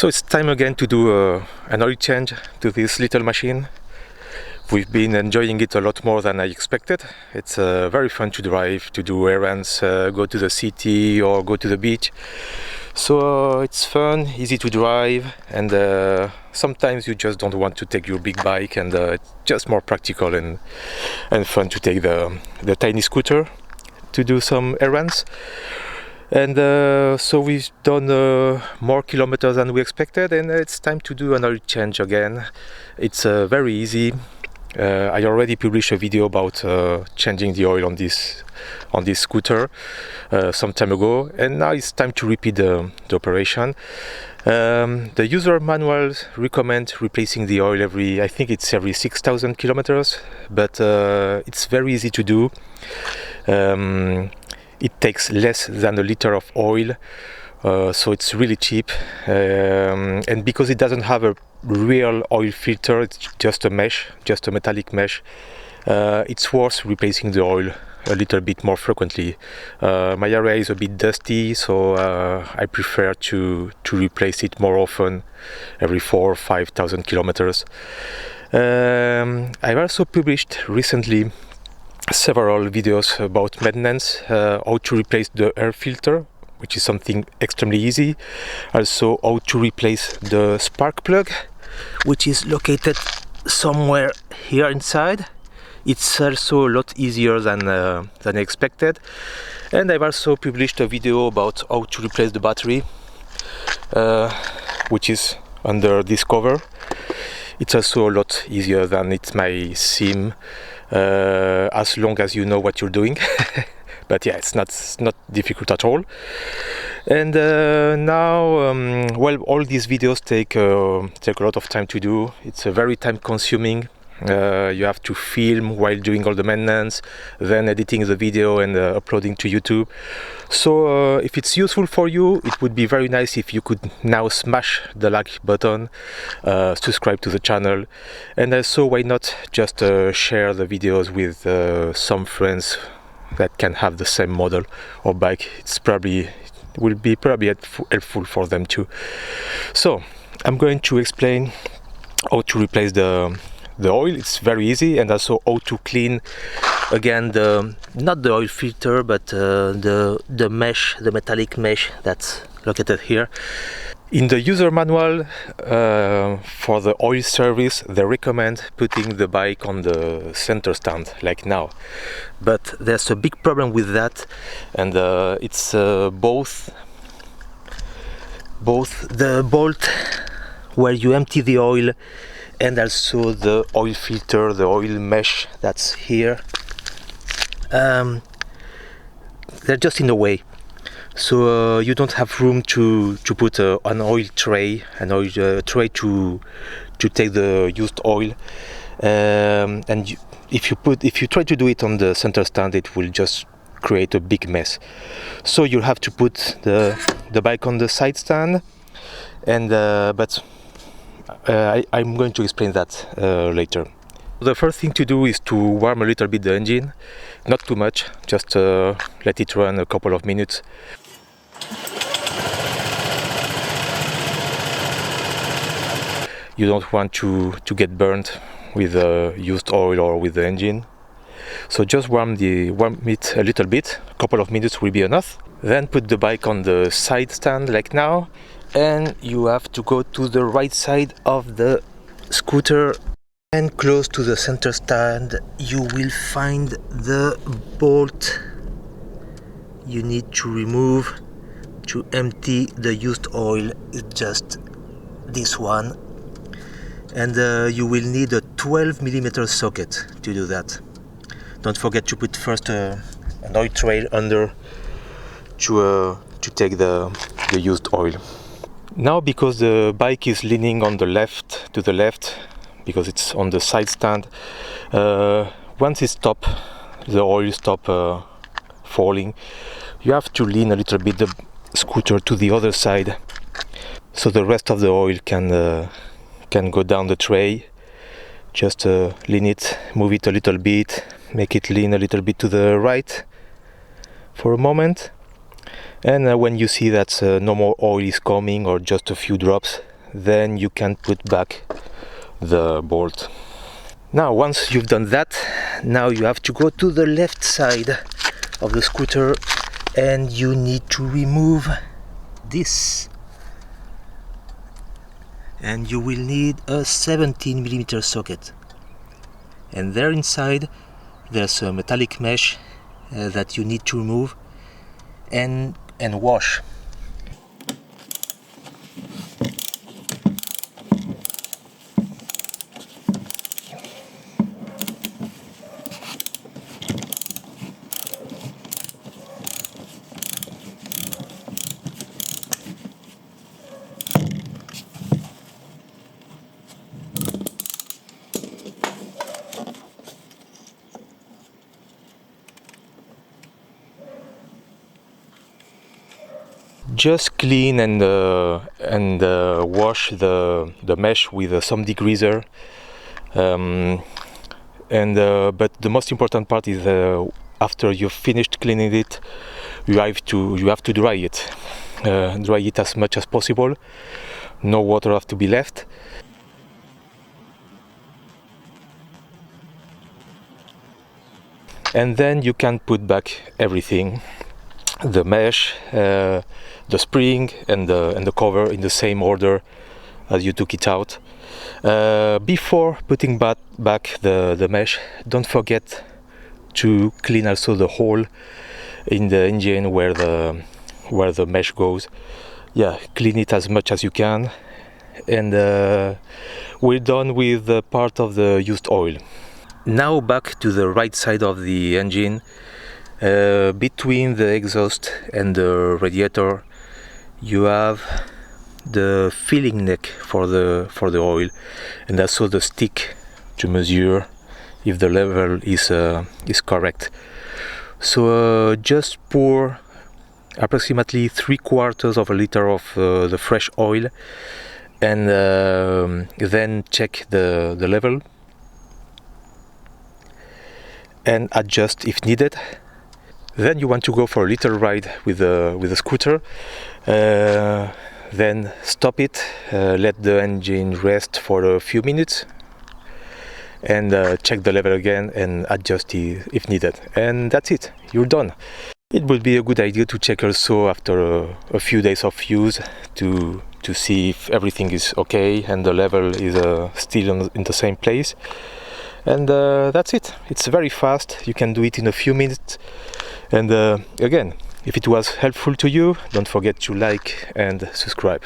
So it's time again to do an oil change to this little machine. We've been enjoying it a lot more than I expected. It's very fun to drive, to do errands, go to the city or go to the beach. So it's fun, easy to drive, and sometimes you just don't want to take your big bike, and it's just more practical and fun to take the tiny scooter to do some errands. And so we've done more kilometers than we expected, and it's time to do an oil change again. It's very easy. I already published a video about changing the oil on this scooter some time ago, and now it's time to repeat the operation. The user manuals recommend replacing the oil every 6,000 kilometers, but it's very easy to do. It takes less than a liter of oil, so it's really cheap, and because it doesn't have a real oil filter, it's just a mesh, just a metallic mesh, it's worth replacing the oil a little bit more frequently. My area is a bit dusty, so I prefer to replace it more often, every 4,000 or 5,000 kilometers. I've also published recently several videos about maintenance, how to replace the air filter, which is something extremely easy. Also how to replace the spark plug, which is located somewhere here inside. It's also a lot easier than expected. And I've also published a video about how to replace the battery, which is under this cover. It's also a lot easier than it may seem, as long as you know what you're doing. But yeah, it's not difficult at all. And now, well, all these videos take a lot of time to do. It's very time consuming. You have to film while doing all the maintenance, then editing the video and uploading to YouTube. So if it's useful for you, it would be very nice if you could now smash the like button, subscribe to the channel, and also why not just share the videos with some friends that can have the same model or bike. It will be probably helpful for them too. So I'm going to explain how to replace the oil. It's very easy, and also how to clean again not the oil filter, but the mesh, the metallic mesh that's located here. In the user manual for the oil service, they recommend putting the bike on the center stand, like now. But there's a big problem with that, and it's both the bolt where you empty the oil and also the oil filter, the oil mesh that's here. They're just in the way. So you don't have room to put an oil tray, to take the used oil, and if you try to do it on the center stand, it will just create a big mess. So you have to put the bike on the side stand, and but I'm going to explain that later. The first thing to do is to warm a little bit the engine, not too much, just let it run a couple of minutes. You don't want to get burnt with used oil or with the engine, so just warm it a little bit. A couple of minutes will be enough. Then put the bike on the side stand like now, and you have to go to the right side of the scooter, and close to the center stand you will find the bolt you need to remove to empty the used oil. It's just this one, and you will need a 12mm socket to do that. Don't forget to put first an oil tray under to take the used oil. Now, because the bike is leaning on the left, because it's on the side stand, once it stops, the oil stops falling, you have to lean a little bit the scooter to the other side, so the rest of the oil can go down the tray. Just lean it, move it a little bit, make it lean a little bit to the right for a moment, and when you see that no more oil is coming, or just a few drops, then you can put back the bolt. Now once you've done that, now you have to go to the left side of the scooter and you need to remove this, and you will need a 17mm socket, and there inside there's a metallic mesh that you need to remove and wash. Just clean and wash the mesh with some degreaser, but the most important part is after you've finished cleaning it, you have to dry it. Dry it as much as possible. No water have to be left. And then you can put back everything, the mesh, the spring and the cover in the same order as you took it out. Before putting back the mesh, don't forget to clean also the hole in the engine where the mesh goes. Yeah, clean it as much as you can. And we're done with the part of the used oil. Now back to the right side of the engine. Between the exhaust and the radiator, you have the filling neck for the oil, and also the stick to measure if the level is correct. So just pour approximately 3/4 of a liter of the fresh oil, and then check the level and adjust if needed. Then you want to go for a little ride with the scooter. Then stop it, let the engine rest for a few minutes, and check the level again and adjust if needed. And that's it, you're done. It would be a good idea to check also after a few days of use to see if everything is okay and the level is still in the same place. And that's it. It's very fast. You can do it in a few minutes. And again, if it was helpful to you, don't forget to like and subscribe.